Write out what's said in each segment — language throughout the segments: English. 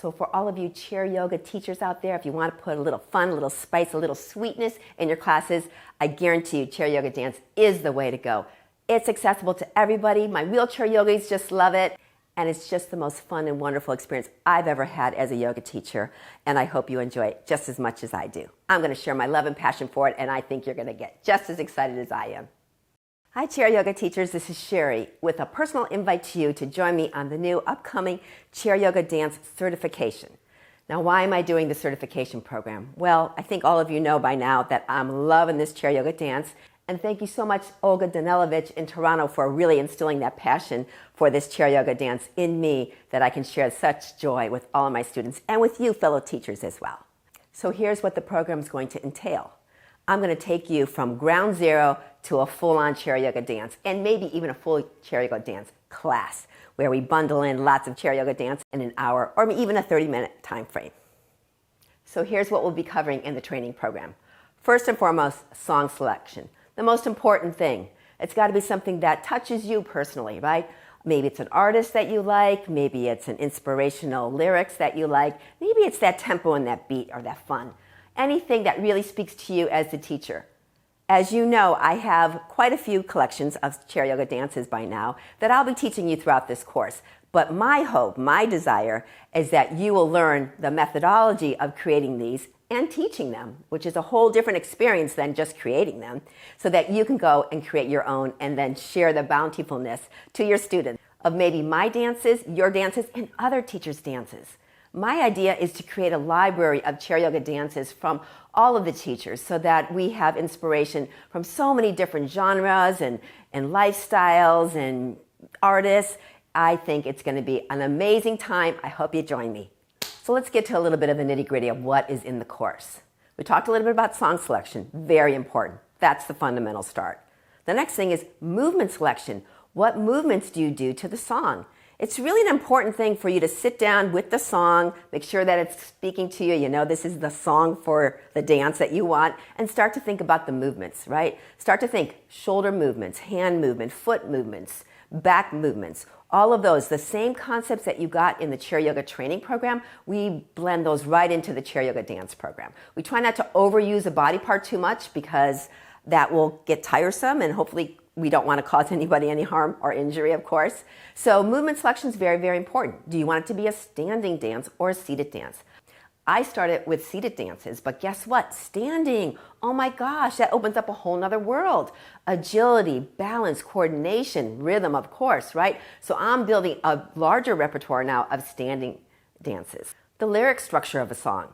So for all of you chair yoga teachers out there, if you want to put a little fun, a little spice, a little sweetness in your classes, I guarantee you chair yoga dance is the way to go. It's accessible to everybody. My wheelchair yogis just love it. And it's just the most fun and wonderful experience I've ever had as a yoga teacher. And I hope you enjoy it just as much as I do. I'm going to share my love and passion for it, and I think you're going to get just as excited as I am. Hi, chair yoga teachers. This is Sherry with a personal invite to you to join me on the new upcoming chair yoga dance certification. Now, why am I doing the certification program? Well, I think all of you know by now that I'm loving this chair yoga dance. And thank you so much, Olga Danilovich in Toronto, for really instilling that passion for this chair yoga dance in me, that I can share such joy with all of my students and with you, fellow teachers, as well. So here's what the program is going to entail. I'm going to take you from ground zero to a full-on chair yoga dance, and maybe even a full chair yoga dance class, where we bundle in lots of chair yoga dance in an hour or even a 30-minute time frame. So here's what we'll be covering in the training program. First and foremost, song selection. The most important thing. It's got to be something that touches you personally, right? Maybe it's an artist that you like, maybe it's an inspirational lyrics that you like, maybe it's that tempo and that beat or that fun. Anything that really speaks to you as the teacher. As you know, I have quite a few collections of chair yoga dances by now that I'll be teaching you throughout this course. But my hope, my desire, is that you will learn the methodology of creating these and teaching them, which is a whole different experience than just creating them, so that you can go and create your own and then share the bountifulness to your students of maybe my dances, your dances, and other teachers' dances. My idea is to create a library of chair yoga dances from all of the teachers so that we have inspiration from so many different genres and lifestyles and artists. I think it's going to be an amazing time. I hope you join me. So let's get to a little bit of the nitty-gritty of what is in the course. We talked a little bit about song selection, very important. That's the fundamental start. The next thing is movement selection. What movements do you do to the song? It's really an important thing for you to sit down with the song, make sure that it's speaking to you. You know, this is the song for the dance that you want, and start to think about the movements, right? Start to think shoulder movements, hand movement, foot movements, back movements. All of those, the same concepts that you got in the chair yoga training program, we blend those right into the chair yoga dance program. We try not to overuse a body part too much because that will get tiresome, and hopefully we don't want to cause anybody any harm or injury, of course. So movement selection is very, very important. Do you want it to be a standing dance or a seated dance? I started with seated dances, but guess what? Standing, oh my gosh, that opens up a whole nother world. Agility, balance, coordination, rhythm, of course, right? So I'm building a larger repertoire now of standing dances. The lyric structure of a song.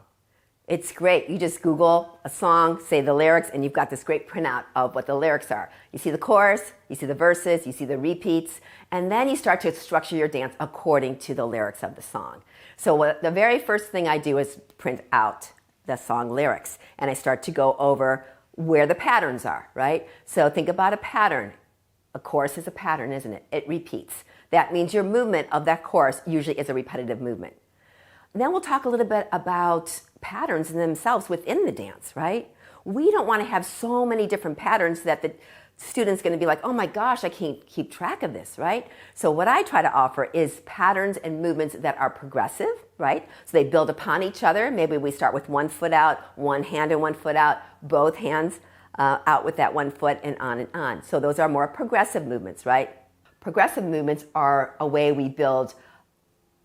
It's great. You just Google a song, say the lyrics, and you've got this great printout of what the lyrics are. You see the chorus, you see the verses, you see the repeats, and then you start to structure your dance according to the lyrics of the song. So the very first thing I do is print out the song lyrics, and I start to go over where the patterns are, right? So think about a pattern. A chorus is a pattern, isn't it? It repeats. That means your movement of that chorus usually is a repetitive movement. And then we'll talk a little bit about patterns in themselves within the dance, right? We don't want to have so many different patterns that the student's going to be like, oh my gosh, I can't keep track of this, right? So what I try to offer is patterns and movements that are progressive, right? So they build upon each other. Maybe we start with one foot out, one hand and one foot out, both hands out with that one foot, and on and on. So those are more progressive movements, right? Progressive movements are a way we build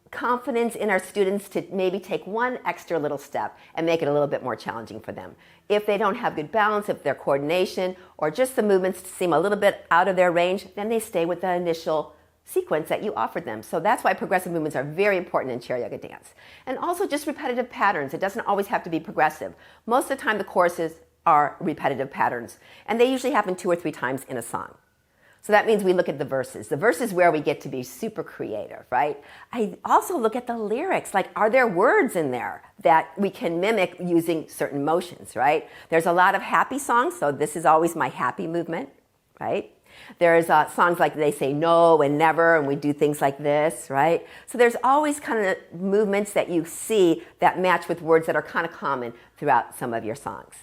confidence in our students to maybe take one extra little step and make it a little bit more challenging for them. If they don't have good balance, if their coordination or just the movements seem a little bit out of their range, then they stay with the initial sequence that you offered them. So that's why progressive movements are very important in chair yoga dance. And also just repetitive patterns. It doesn't always have to be progressive. Most of the time the choruses are repetitive patterns, and they usually happen 2 or 3 times in a song. So that means we look at the verses. The verses where we get to be super creative, right? I also look at the lyrics. Like, are there words in there that we can mimic using certain motions, right? There's a lot of happy songs, so this is always my happy movement, right? There's songs like they say no and never, and we do things like this, right? So there's always kind of movements that you see that match with words that are kind of common throughout some of your songs.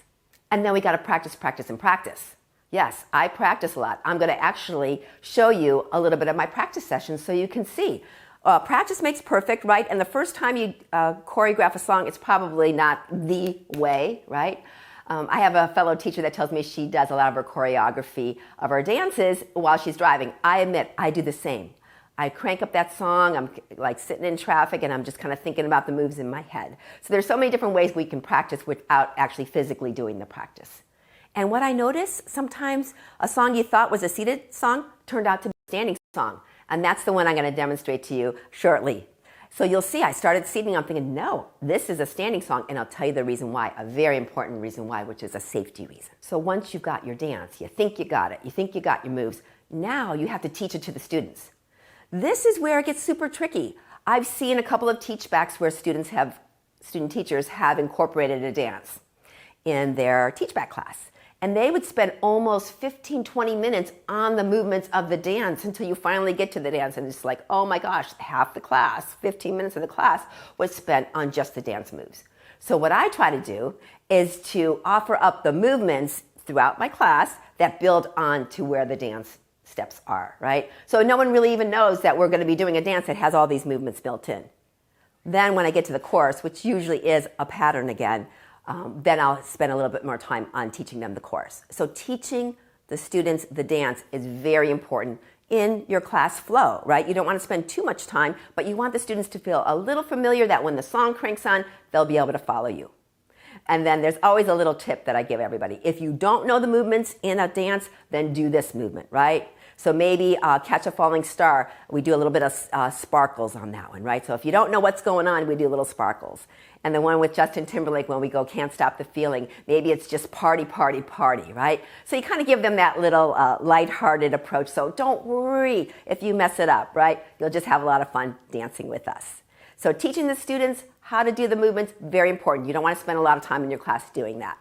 And then we got to practice, practice, and practice. Yes, I practice a lot. I'm going to actually show you a little bit of my practice sessions so you can see. Practice makes perfect, right? And the first time you choreograph a song, it's probably not the way, right? I have a fellow teacher that tells me she does a lot of her choreography of her dances while she's driving. I admit, I do the same. I crank up that song, I'm like sitting in traffic and I'm just kind of thinking about the moves in my head. So there's so many different ways we can practice without actually physically doing the practice. And what I notice, sometimes a song you thought was a seated song turned out to be a standing song. And that's the one I'm going to demonstrate to you shortly. So you'll see I started seating, I'm thinking, no, this is a standing song, and I'll tell you the reason why, a very important reason why, which is a safety reason. So once you've got your dance, you think you got it, you think you got your moves, now you have to teach it to the students. This is where it gets super tricky. I've seen a couple of teachbacks where student teachers have incorporated a dance in their teachback class. And they would spend almost 15, 20 minutes on the movements of the dance until you finally get to the dance. And it's like, oh my gosh, half the class, 15 minutes of the class was spent on just the dance moves. So what I try to do is to offer up the movements throughout my class that build on to where the dance steps are, right? So no one really even knows that we're going to be doing a dance that has all these movements built in. Then when I get to the chorus, which usually is a pattern again, then I'll spend a little bit more time on teaching them the chorus. So teaching the students the dance is very important in your class flow, right? You don't want to spend too much time, but you want the students to feel a little familiar that when the song cranks on, they'll be able to follow you. And then there's always a little tip that I give everybody. If you don't know the movements in a dance, then do this movement, right? So maybe Catch a Falling Star, we do a little bit of sparkles on that one, right? So if you don't know what's going on, we do little sparkles. And the one with Justin Timberlake, when we go Can't Stop the Feeling, maybe it's just party, party, party, right? So you kind of give them that little lighthearted approach. So don't worry if you mess it up, right? You'll just have a lot of fun dancing with us. So teaching the students how to do the movements, very important. You don't want to spend a lot of time in your class doing that.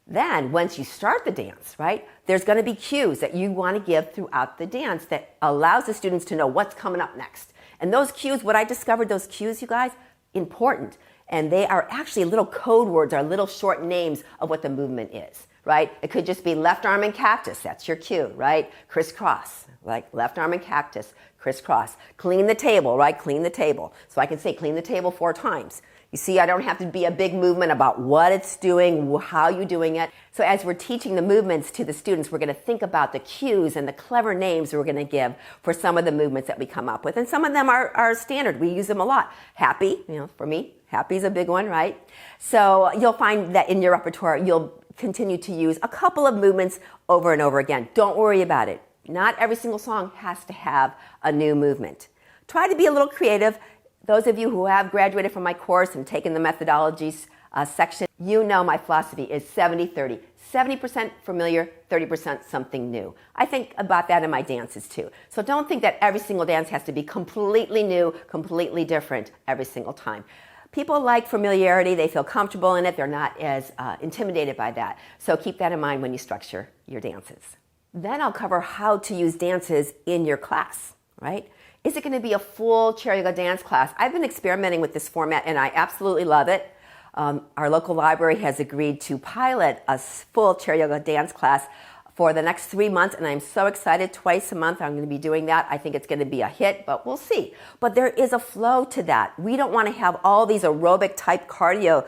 Then, once you start the dance, right, there's going to be cues that you want to give throughout the dance that allows the students to know what's coming up next. And those cues, what I discovered, those cues, you guys, important. And they are actually little code words, or little short names of what the movement is, right? It could just be left arm and cactus. That's your cue, right? Crisscross, like left arm and cactus, crisscross. Clean the table, right? Clean the table. So I can say clean the table 4 times. You see, I don't have to be a big movement about what it's doing, how you're doing it. So as we're teaching the movements to the students, we're going to think about the cues and the clever names we're going to give for some of the movements that we come up with. And some of them are standard. We use them a lot. Happy, for me, happy is a big one, right? So you'll find that in your repertoire, you'll continue to use a couple of movements over and over again. Don't worry about it. Not every single song has to have a new movement. Try to be a little creative. Those of you who have graduated from my course and taken the methodologies section, you know my philosophy is 70-30. 70% familiar, 30% something new. I think about that in my dances too. So don't think that every single dance has to be completely new, completely different every single time. People like familiarity, they feel comfortable in it, they're not as intimidated by that. So keep that in mind when you structure your dances. Then I'll cover how to use dances in your class, right? Is it going to be a full chair yoga dance class? I've been experimenting with this format and I absolutely love it. Our local library has agreed to pilot a full chair yoga dance class for the next 3 months, and I'm so excited. Twice a month I'm going to be doing that. I think it's going to be a hit, but we'll see. But there is a flow to that. We don't want to have all these aerobic type cardio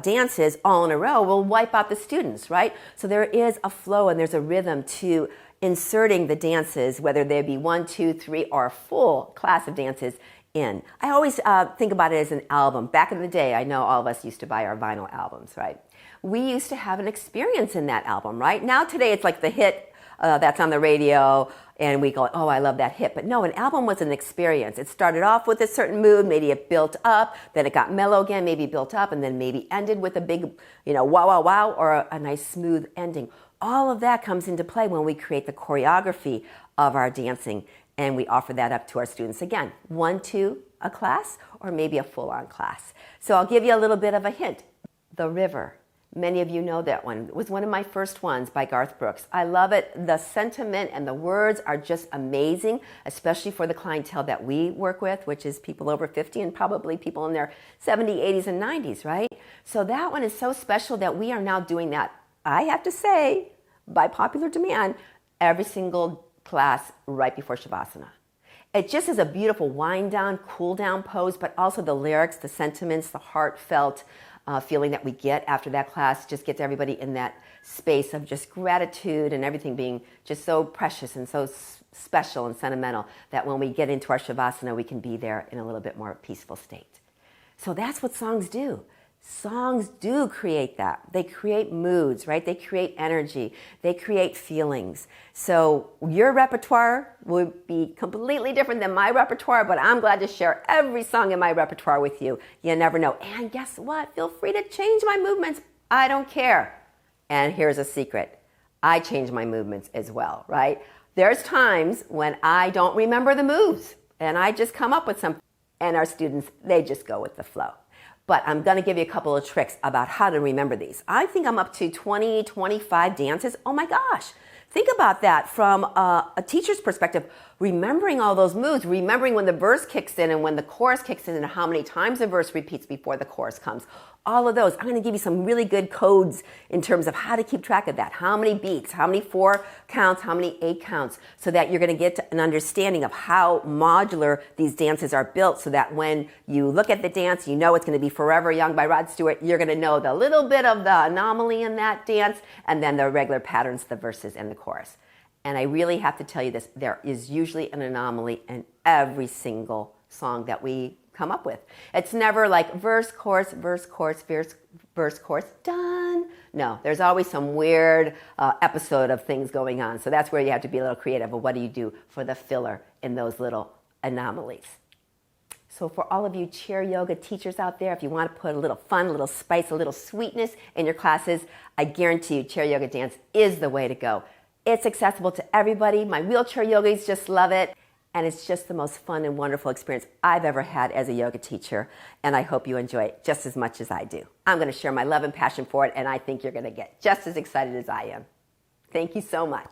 dances all in a row. We'll wipe out the students, right? So there is a flow and there's a rhythm to inserting the dances, whether they be 1, 2, 3, or a full class of dances in. I always think about it as an album. Back in the day, I know all of us used to buy our vinyl albums, right? We used to have an experience in that album, right? Now today it's like the hit that's on the radio and we go, oh, I love that hit. But no, an album was an experience. It started off with a certain mood, maybe it built up, then it got mellow again, maybe built up, and then maybe ended with a big, wow, wow, wow, or a nice smooth ending. All of that comes into play when we create the choreography of our dancing and we offer that up to our students. Again, 1, 2, a class, or maybe a full-on class. So I'll give you a little bit of a hint. The River. Many of you know that one. It was one of my first ones by Garth Brooks. I love it. The sentiment and the words are just amazing, especially for the clientele that we work with, which is people over 50 and probably people in their 70s, 80s, and 90s, right? So that one is so special that we are now doing that, I have to say, by popular demand, every single class right before Shavasana. It just is a beautiful wind down, cool down pose, but also the lyrics, the sentiments, the heartfelt feeling that we get after that class just gets everybody in that space of just gratitude and everything being just so precious and so special and sentimental that when we get into our Shavasana, we can be there in a little bit more peaceful state. So that's what songs do. Songs do create that. They create moods, right? They create energy. They create feelings. So your repertoire would be completely different than my repertoire, but I'm glad to share every song in my repertoire with you. You never know. And guess what? Feel free to change my movements. I don't care. And here's a secret. I change my movements as well, right? There's times when I don't remember the moves and I just come up with something, and our students, they just go with the flow. But I'm going to give you a couple of tricks about how to remember these. I think I'm up to 20, 25 dances. Oh my gosh. Think about that from a teacher's perspective, remembering all those moves, remembering when the verse kicks in and when the chorus kicks in and how many times the verse repeats before the chorus comes. All of those. I'm going to give you some really good codes in terms of how to keep track of that. How many beats, how many 4 counts, how many 8 counts, so that you're going to get an understanding of how modular these dances are built, so that when you look at the dance, you know it's going to be Forever Young by Rod Stewart. You're going to know the little bit of the anomaly in that dance and then the regular patterns, the verses and the chorus. And I really have to tell you this, there is usually an anomaly in every single song that we come up with. It's never like verse, chorus, verse, chorus, verse, chorus, done. No, there's always some weird episode of things going on. So that's where you have to be a little creative. Of what do you do for the filler in those little anomalies? So for all of you chair yoga teachers out there, if you want to put a little fun, a little spice, a little sweetness in your classes, I guarantee you chair yoga dance is the way to go. It's accessible to everybody. My wheelchair yogis just love it. And it's just the most fun and wonderful experience I've ever had as a yoga teacher. And I hope you enjoy it just as much as I do. I'm going to share my love and passion for it, and I think you're going to get just as excited as I am. Thank you so much.